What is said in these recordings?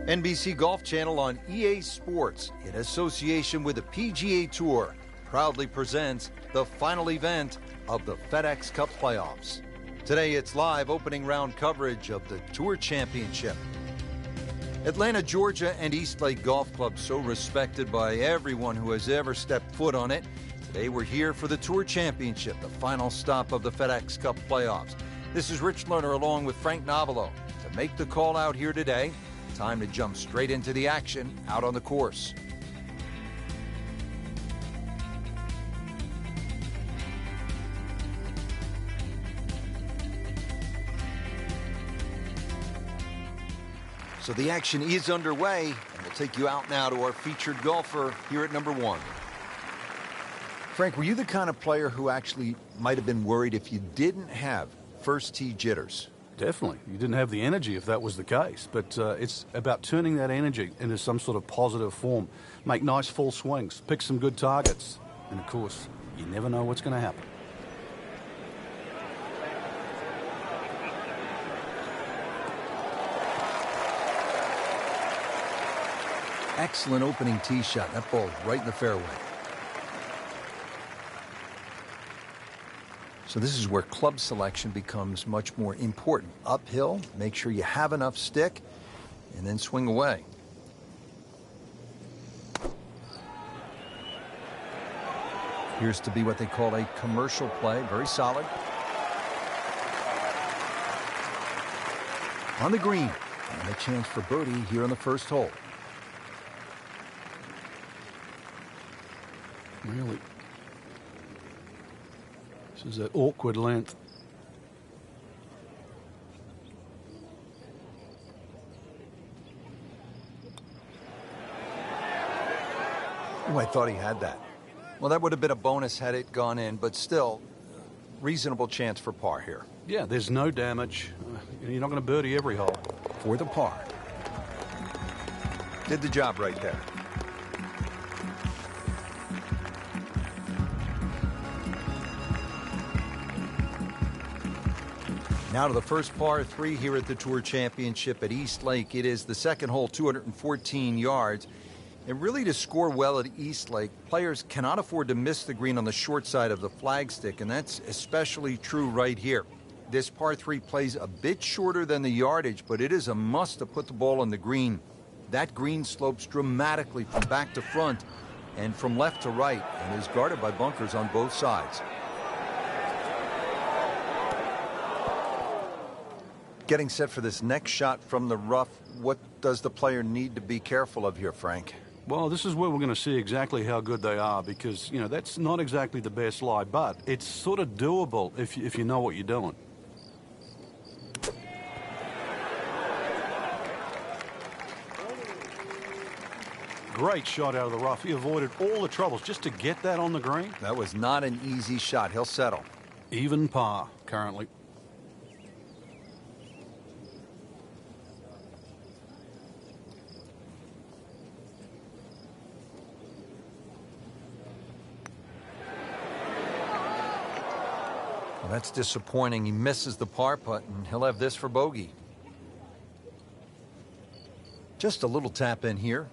NBC Golf Channel on EA Sports, in association with the PGA Tour, proudly presents the final event of the FedEx Cup playoffs. Today it's live opening round coverage of the Tour Championship. Atlanta, Georgia and Eastlake Golf Club, so respected by everyone who has ever stepped foot on it. Today we're here for the Tour Championship, the final stop of the FedEx Cup playoffs. This is Rich Lerner along with Frank Novelo to make the call out here today. Time to jump straight into the action out on the course. So the action is underway, and we'll take you out now to our featured golfer here at number one. Frank, were you the kind of player who actually might have been worried if you didn't have first tee jitters? Definitely. You didn't have the energy if that was the case. But it's about turning that energy into some sort of positive form. Make nice full swings. Pick some good targets. And, of course, you never know what's going to happen. Excellent opening tee shot. That ball right in the fairway. So this is where club selection becomes much more important. Uphill, make sure you have enough stick, and then swing away. Appears to be what they call a commercial play. Very solid. On the green, and a chance for birdie here on the first hole. Really? This is that awkward length. Oh, I thought he had that. Well, that would have been a bonus had it gone in, but still, reasonable chance for par here. Yeah, there's no damage. You're not going to birdie every hole. For the par. Did the job right there. Now to the first par 3 here at the Tour Championship at Eastlake. It is the second hole, 214 yards. And really, to score well at Eastlake, players cannot afford to miss the green on the short side of the flagstick, and that's especially true right here. This par 3 plays a bit shorter than the yardage, but it is a must to put the ball on the green. That green slopes dramatically from back to front and from left to right, and is guarded by bunkers on both sides. Getting set for this next shot from the rough, what does the player need to be careful of here, Frank? Well, this is where we're going to see exactly how good they are because, you know, that's not exactly the best lie, but it's sort of doable if you know what you're doing. Great shot out of the rough. He avoided all the troubles just to get that on the green. That was not an easy shot. He'll settle. Even par currently. Well, that's disappointing. He misses the par putt, and he'll have this for bogey. Just a little tap in here.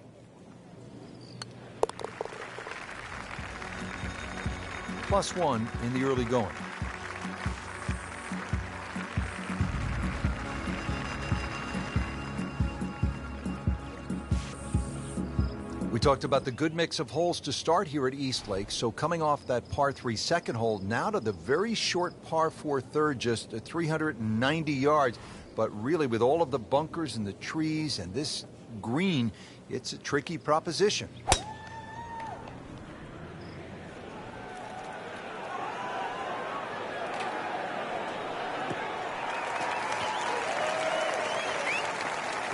+1 in the early going. We talked about the good mix of holes to start here at Eastlake. So coming off that par 3 second hole, now to the very short par 4 third, just 390 yards. But really, with all of the bunkers and the trees and this green, it's a tricky proposition.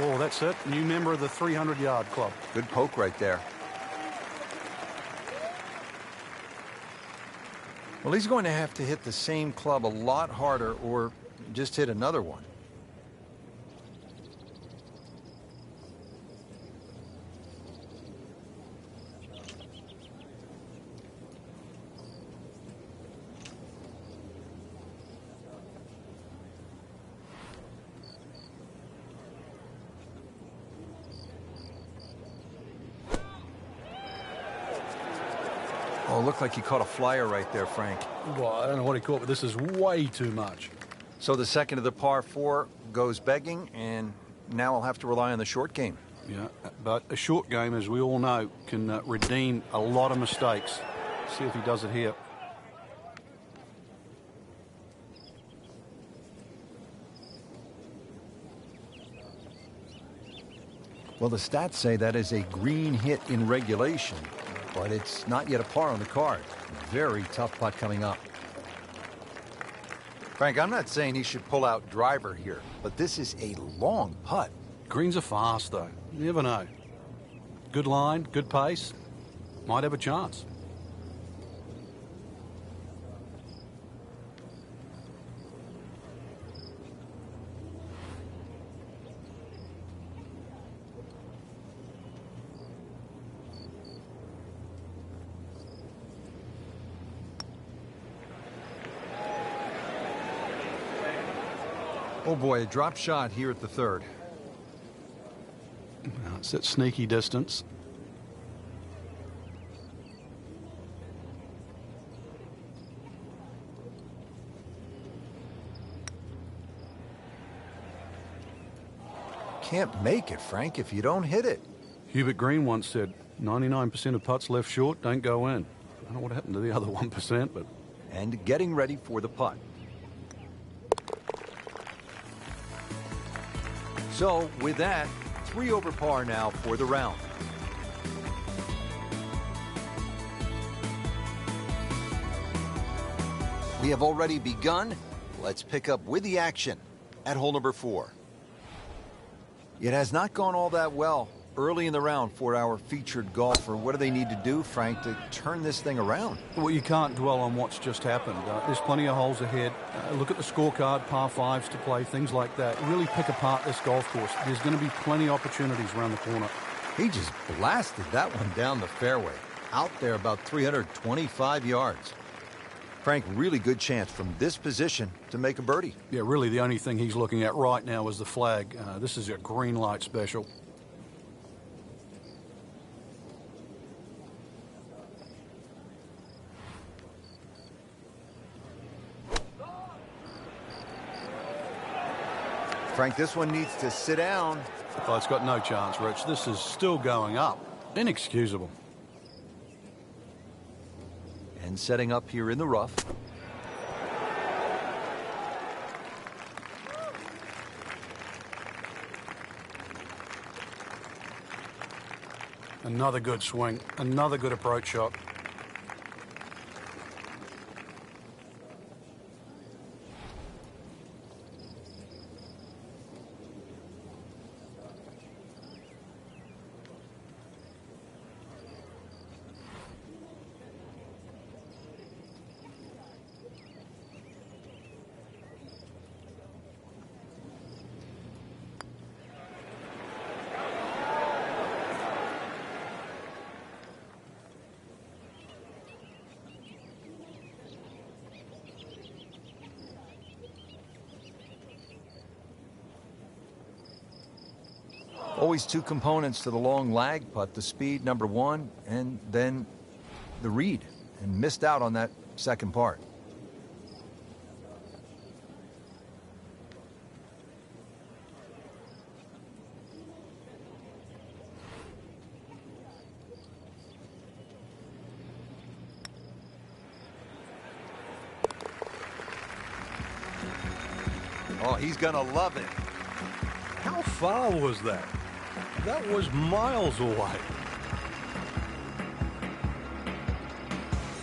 Oh, that's it. New member of the 300-yard club. Good poke right there. Well, he's going to have to hit the same club a lot harder or just hit another one. Oh, looked like he caught a flyer right there, Frank. Well, I don't know what he caught, but this is way too much. So the second of the par 4 goes begging, and now I'll have to rely on the short game. Yeah, but a short game, as we all know, can redeem a lot of mistakes. See if he does it here. Well, the stats say that is a green hit in regulation, but it's not yet a par on the card. Very tough putt coming up. Frank, I'm not saying he should pull out driver here, but this is a long putt. Greens are fast, though. You never know. Good line, good pace. Might have a chance. Oh boy, a drop shot here at the third. Now it's at sneaky distance. Can't make it, Frank, if you don't hit it. Hubert Green once said, 99% of putts left short don't go in. I don't know what happened to the other 1%, but... And getting ready for the putt. So, with that, 3 over par now for the round. We have already begun. Let's pick up with the action at hole number 4. It has not gone all that well early in the round for our featured golfer. What do they need to do, Frank, to turn this thing around? Well, you can't dwell on what's just happened. There's plenty of holes ahead. Look at the scorecard, par 5s to play, things like that. Really pick apart this golf course. There's going to be plenty of opportunities around the corner. He just blasted that one down the fairway. Out there about 325 yards. Frank, really good chance from this position to make a birdie. Yeah, really the only thing he's looking at right now is the flag. This is a green light special. Frank, this one needs to sit down. Oh, it's got no chance, Rich. This is still going up. Inexcusable. And setting up here in the rough. Another good swing. Another good approach shot. Always 2 components to the long lag putt, the speed, number 1, and then the read, and missed out on that second part. Oh, he's gonna love it. How far was that? That was miles away.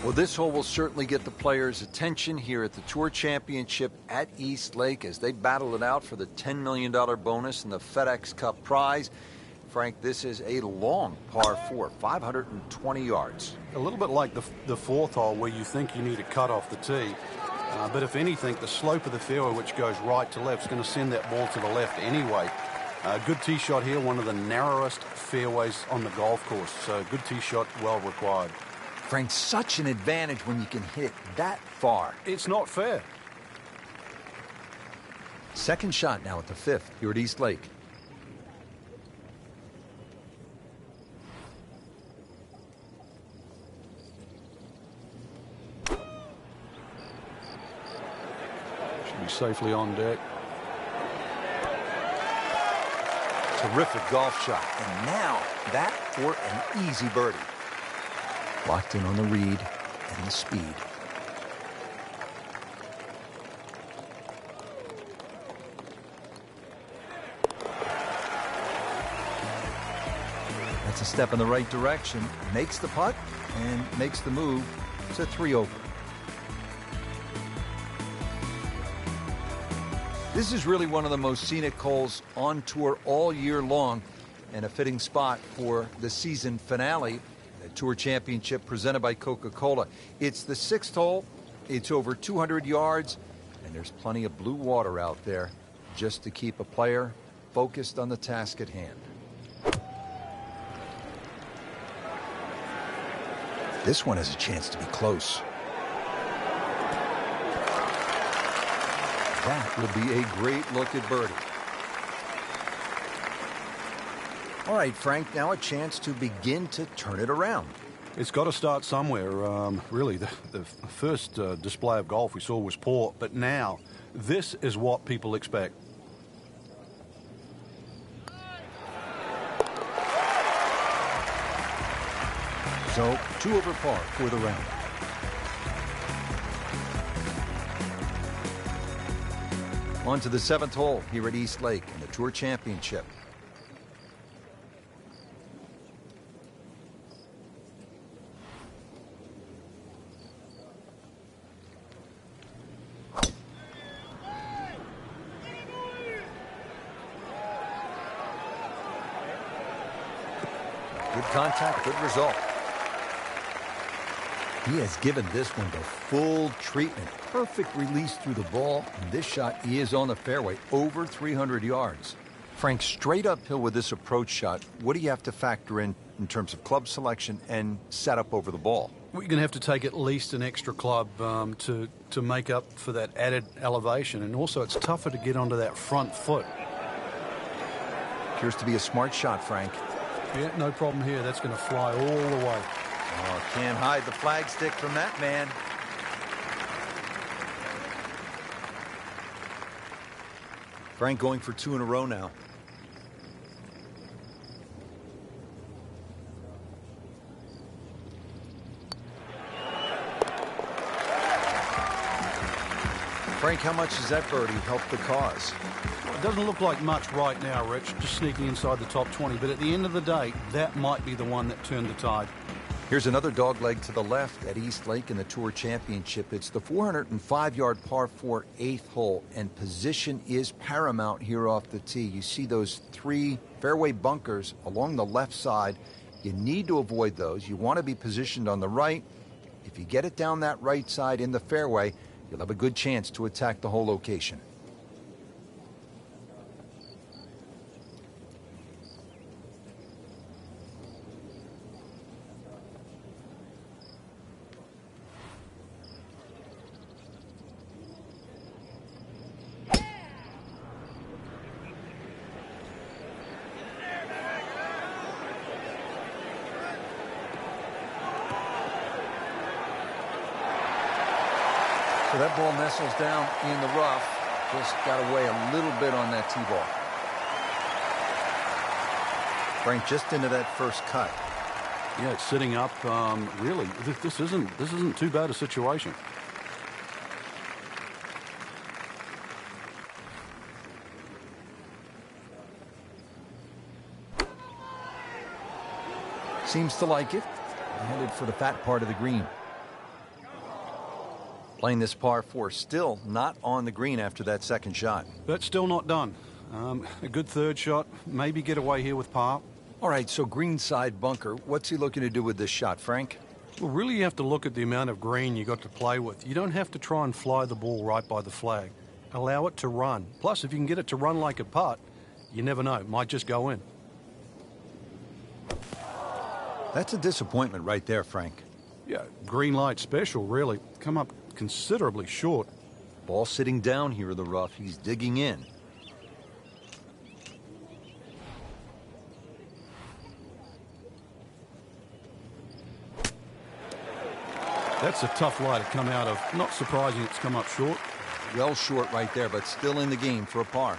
Well, this hole will certainly get the players' attention here at the Tour Championship at East Lake as they battle it out for the $10 million bonus and the FedEx Cup prize. Frank, this is a long par 4, 520 yards. A little bit like the 4th hole where you think you need a cut off the tee. But if anything, the slope of the fairway, which goes right to left, is going to send that ball to the left anyway. Good tee shot here, one of the narrowest fairways on the golf course. So good tee shot, well required. Frank, such an advantage when you can hit it that far. It's not fair. Second shot now at the 5th here at East Lake. be safely on deck. Terrific golf shot. And now that for an easy birdie. Locked in on the read and the speed. That's a step in the right direction. Makes the putt and makes the move to 3 over. This is really one of the most scenic holes on tour all year long, and a fitting spot for the season finale, the Tour Championship presented by Coca-Cola. It's the 6th hole. It's over 200 yards, and there's plenty of blue water out there just to keep a player focused on the task at hand. This one has a chance to be close. That would be a great look at birdie. All right, Frank, now a chance to begin to turn it around. It's got to start somewhere. Really, the first display of golf we saw was poor, but now this is what people expect. So 2 over par for the round. On to the 7th hole here at East Lake in the Tour Championship. Good contact, good result. He has given this one the full treatment. Perfect release through the ball. And this shot is on the fairway, over 300 yards. Frank, straight uphill with this approach shot, what do you have to factor in terms of club selection and setup over the ball? We're going to have to take at least an extra club to make up for that added elevation. And also, it's tougher to get onto that front foot. Appears to be a smart shot, Frank. Yeah, no problem here. That's going to fly all the way. Oh, can't hide the flagstick from that man. Frank going for 2 in a row now. Frank, how much does that birdie help the cause? It doesn't look like much right now, Rich, just sneaking inside the top 20. But at the end of the day, that might be the one that turned the tide. Here's another dogleg to the left at East Lake in the Tour Championship. It's the 405-yard par 4 8th hole, and position is paramount here off the tee. You see those 3 fairway bunkers along the left side. You need to avoid those. You want to be positioned on the right. If you get it down that right side in the fairway, you'll have a good chance to attack the whole location. So that ball nestles down in the rough. Just got away a little bit on that tee ball. Frank, just into that first cut. Yeah, it's sitting up. Really, this isn't too bad a situation. Seems to like it. Headed for the fat part of the green. Playing this par 4, still not on the green after that second shot. But still not done. A good third shot. Maybe get away here with par. All right, so green side bunker. What's he looking to do with this shot, Frank? Well, really you have to look at the amount of green you got to play with. You don't have to try and fly the ball right by the flag. Allow it to run. Plus, if you can get it to run like a putt, you never know. It might just go in. That's a disappointment right there, Frank. Yeah, green light special, really. Come up considerably short. Ball sitting down here in the rough. He's digging in. That's a tough lie to come out of. Not surprising it's come up short. Well short right there, but still in the game for a par.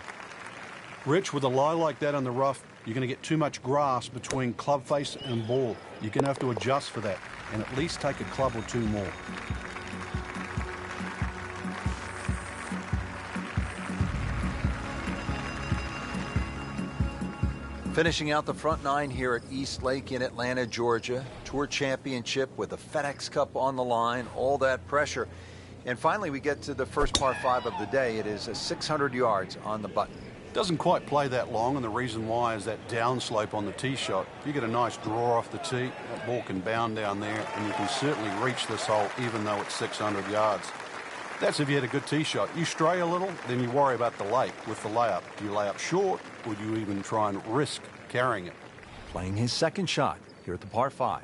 Rich, with a lie like that on the rough, you're going to get too much grass between club face and ball. You're going to have to adjust for that and at least take a club or two more. Finishing out the front nine here at East Lake in Atlanta, Georgia. Tour Championship with the FedEx Cup on the line, all that pressure. And finally, we get to the first par 5 of the day. It is a 600 yards on the button. Doesn't quite play that long, and the reason why is that downslope on the tee shot. If you get a nice draw off the tee, that ball can bound down there, and you can certainly reach this hole even though it's 600 yards. That's if you had a good tee shot. You stray a little, then you worry about the lake with the layup. Do you lay up short, or do you even try and risk carrying it? Playing his second shot here at the par 5.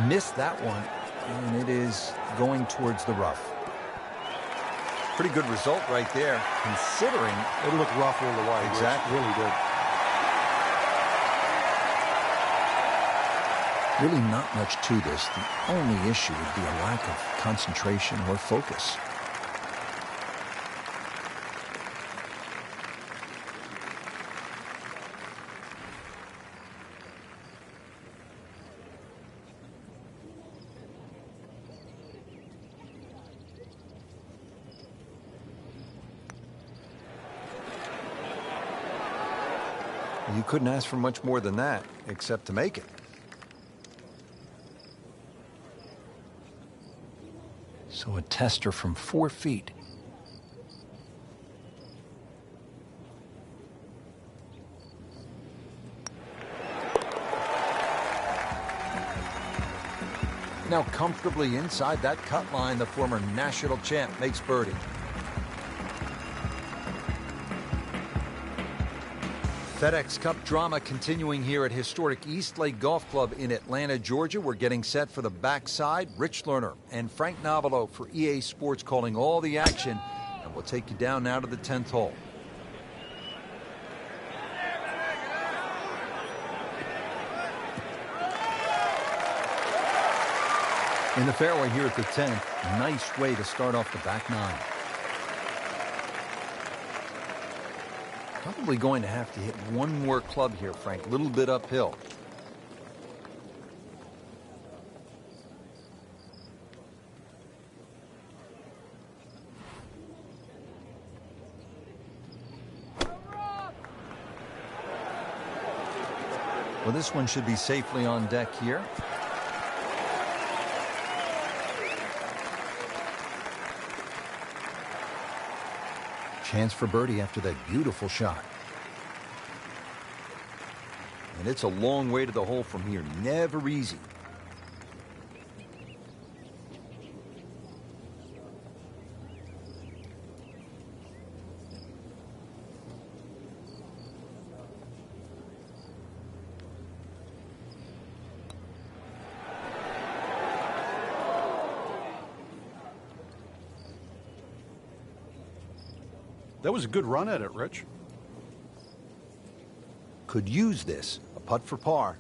Missed that one, and it is going towards the rough. Pretty good result right there, considering It looked rough all the way. Exactly. It really did. really not much to this. The only issue would be a lack of concentration or focus. You couldn't ask for much more than that, except to make it. So a tester from 4 feet. Now comfortably inside that cut line, the former national champ makes birdie. FedEx Cup drama continuing here at historic East Lake Golf Club in Atlanta, Georgia. We're getting set for the backside. Rich Lerner and Frank Novello for EA Sports calling all the action. And we'll take you down now to the 10th hole. In the fairway here at the 10th, nice way to start off the back nine. Probably going to have to hit one more club here, Frank. A little bit uphill. Well, this one should be safely on deck here. Chance for birdie after that beautiful shot. And it's a long way to the hole from here. Never easy. That was a good run at it, Rich. Could use this. A putt for par.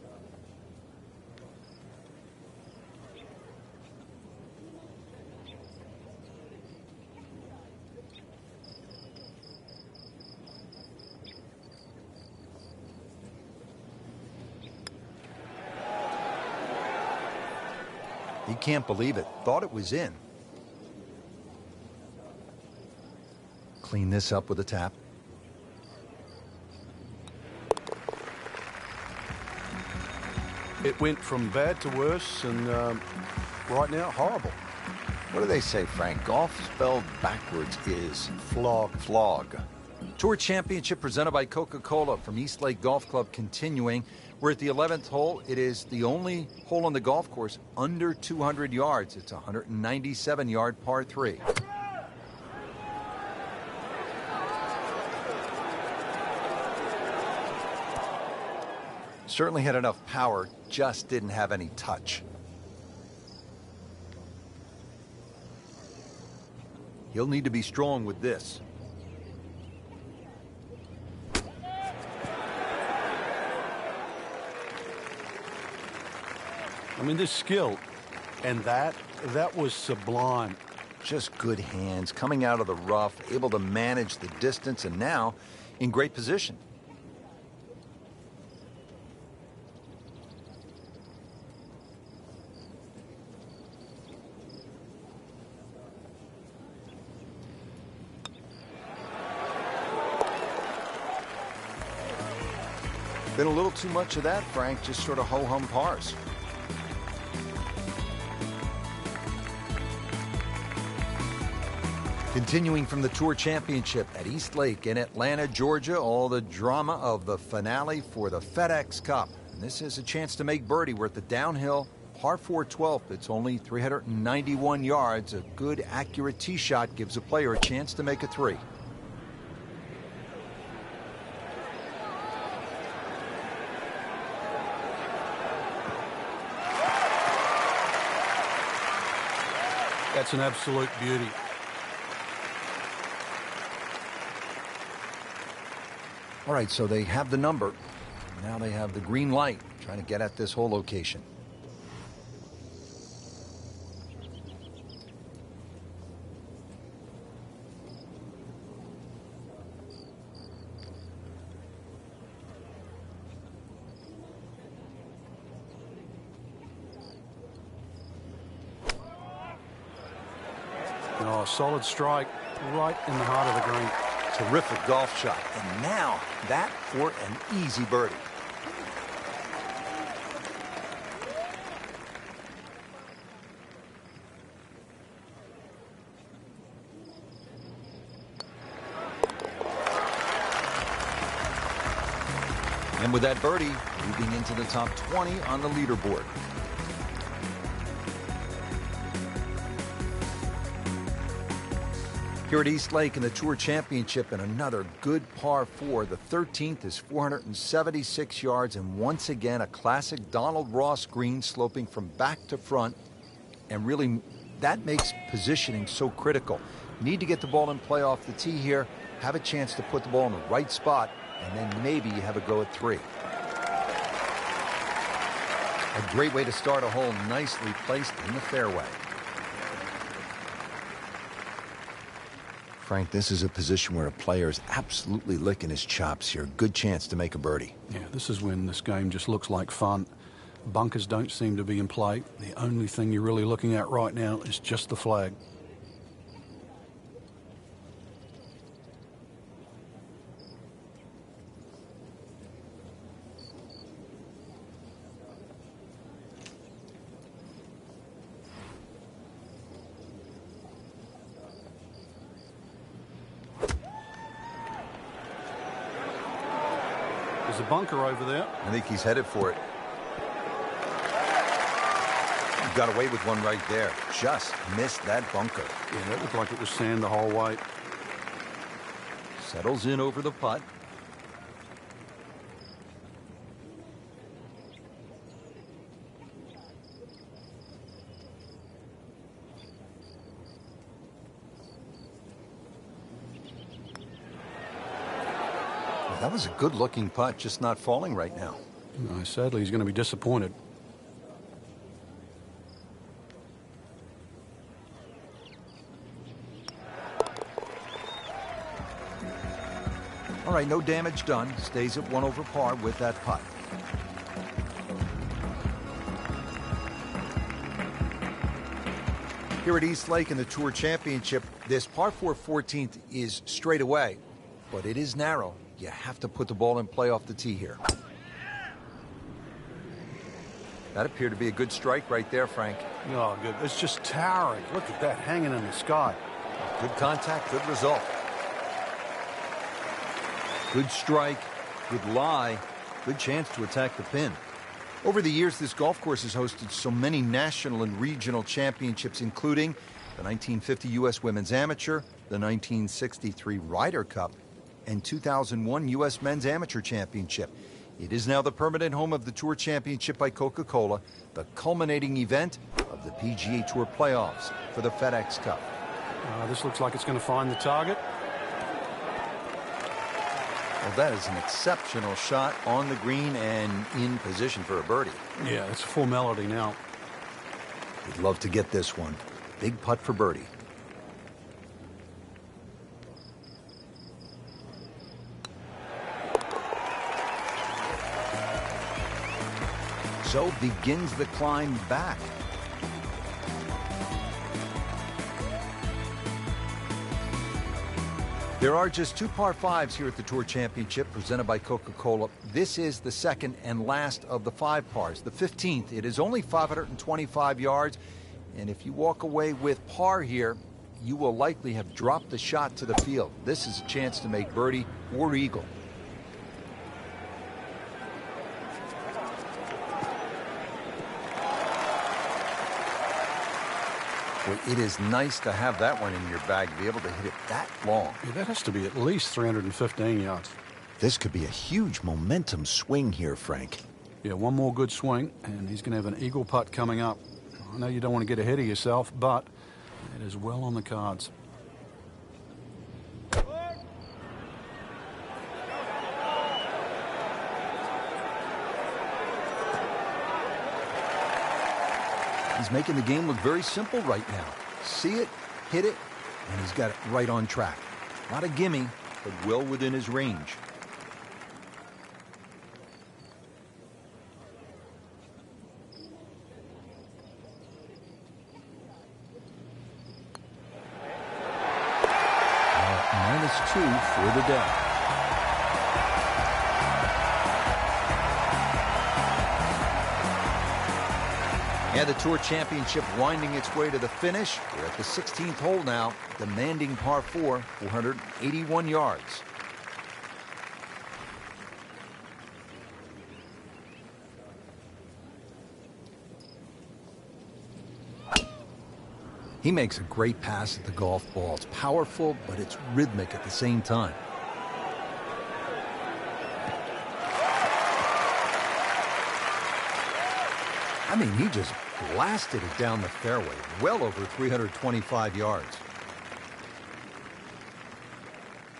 He can't believe it. Thought it was in. Clean this up with a tap. It went from bad to worse, and right now, horrible. What do they say, Frank? Golf spelled backwards is Flog. flog. Tour Championship presented by Coca-Cola from East Lake Golf Club continuing. We're at the 11th hole. It is the only hole on the golf course under 200 yards. It's a 197-yard par 3. Certainly had enough power, just didn't have any touch. He'll need to be strong with this. I mean, this skill, and that was sublime. Just good hands, coming out of the rough, able to manage the distance, and now in great position. Been a little too much of that, Frank, just sort of ho-hum pars. Continuing from the Tour Championship at East Lake in Atlanta, Georgia, all the drama of the finale for the FedEx Cup. And this is a chance to make birdie. We're at the downhill par 4 12th. It's only 391 yards. A good, accurate tee shot gives a player a chance to make a three. That's an absolute beauty. All right, so they have the number. Now they have the green light, trying to get at this whole location. Oh, solid strike right in the heart of the green. Terrific golf shot. And now that for an easy birdie. And with that birdie, moving into the top 20 on the leaderboard. Here at East Lake in the Tour Championship, and another good par 4. The 13th is 476 yards, and once again a classic Donald Ross green sloping from back to front. And really, that makes positioning so critical. Need to get the ball in play off the tee here, have a chance to put the ball in the right spot, and then maybe you have a go at 3. A great way to start a hole, nicely placed in the fairway. Frank, this is a position where a player is absolutely licking his chops here. Good chance to make a birdie. Yeah, this is when this game just looks like fun. Bunkers don't seem to be in play. The only thing you're really looking at right now is just the flag. There's a bunker over there. I think he's headed for it. He got away with one right there. Just missed that bunker. Yeah, that looked like it was sand the whole way. Settles in over the putt. That was a good-looking putt, just not falling right now. No, sadly, he's going to be disappointed. All right, no damage done. Stays at 1 over par with that putt. Here at East Lake in the Tour Championship, this par 4 14th is straight away, but it is narrow. You have to put the ball in play off the tee here. That appeared to be a good strike right there, Frank. Oh, good. It's just towering. Look at that hanging in the sky. Good contact, good result. Good strike, good lie, good chance to attack the pin. Over the years, this golf course has hosted so many national and regional championships, including the 1950 U.S. Women's Amateur, the 1963 Ryder Cup, and 2001 U.S. Men's Amateur Championship. It is now the permanent home of the Tour Championship by Coca-Cola, the culminating event of the PGA Tour playoffs for the FedEx Cup. This looks like it's going to find the target. Well, that is an exceptional shot on the green and in position for a birdie. Yeah, it's a formality now. He'd love to get this one. Big putt for birdie. So begins the climb back. There are just 2 par 5s here at the Tour Championship presented by Coca-Cola. This is the second and last of the 5 pars, the 15th. It is only 525 yards, and if you walk away with par here, you will likely have dropped the shot to the field. This is a chance to make birdie or eagle. Well, it is nice to have that one in your bag, to be able to hit it that long. Yeah, that has to be at least 315 yards. This could be a huge momentum swing here, Frank. Yeah, one more good swing, and he's going to have an eagle putt coming up. I know you don't want to get ahead of yourself, but it is well on the cards. He's making the game look very simple right now. See it, hit it, and he's got it right on track. Not a gimme, but well within his range. -2 for the day. And the Tour Championship winding its way to the finish. We're at the 16th hole now, demanding par 4, 481 yards. He makes a great pass at the golf ball. It's powerful, but it's rhythmic at the same time. I mean, he just blasted it down the fairway, well over 325 yards.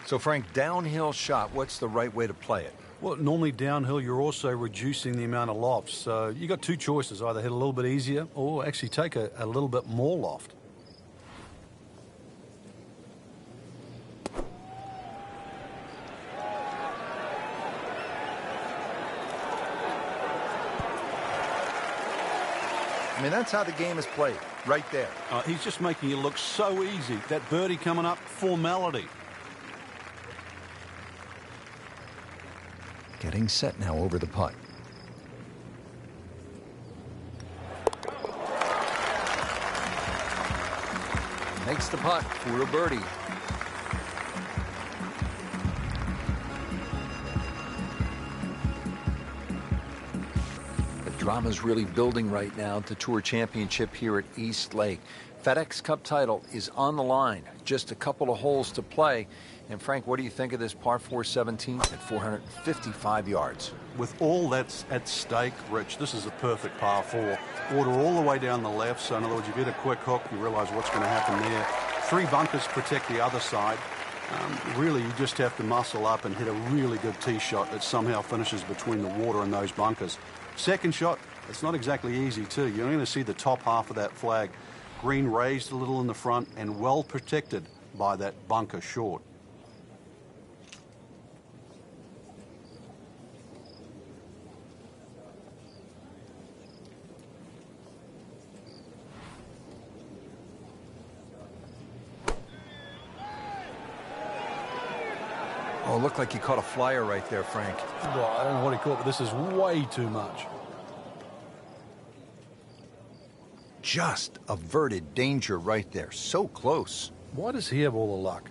So, Frank, downhill shot, what's the right way to play it? Well, normally downhill, you're also reducing the amount of lofts. So you got 2 choices, either hit a little bit easier or actually take a little bit more loft. I mean, that's how the game is played, right there. He's just making it look so easy. That birdie coming up, formality. Getting set now over the putt. Makes the putt for a birdie. Drama's really building right now at the Tour Championship here at East Lake. FedEx Cup title is on the line. Just a couple of holes to play. And Frank, what do you think of this par 4 17th at 455 yards? With all that's at stake, Rich, this is a perfect par 4. Water all the way down the left, so in other words, you get a quick hook, you realize what's going to happen there. 3 bunkers protect the other side. Really, you just have to muscle up and hit a really good tee shot that somehow finishes between the water and those bunkers. Second shot, it's not exactly easy too. You're going to see the top half of that flag. Green raised a little in the front and well protected by that bunker short. Oh, it looked like he caught a flyer right there, Frank. Well, I don't know what he caught, but this is way too much. Just averted danger right there. So close. Why does he have all the luck?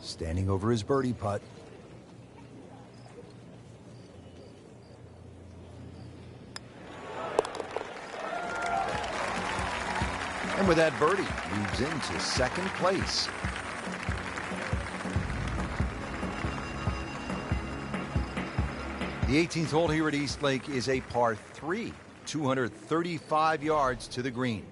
Standing over his birdie putt. And with that birdie, moves into second place. The 18th hole here at East Lake is a par 3, 235 yards to the green.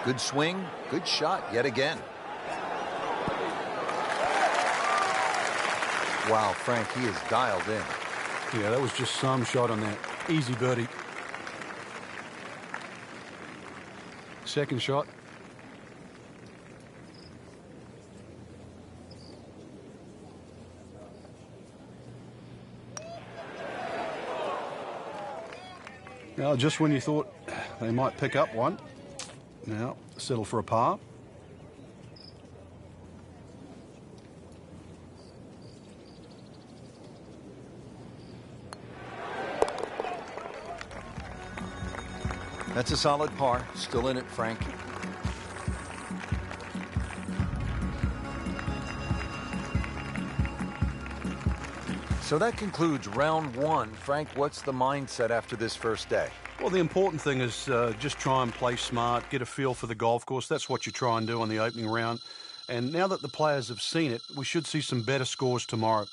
Good swing, good shot yet again. Wow, Frank, he is dialed in. Yeah, that was just some shot on that. Easy birdie. Second shot. Now, just when you thought they might pick up one, now settle for a par. That's a solid par. Still in it, Frank. So that concludes round one. Frank, what's the mindset after this first day? Well, the important thing is just try and play smart, get a feel for the golf course. That's what you try and do on the opening round. And now that the players have seen it, we should see some better scores tomorrow.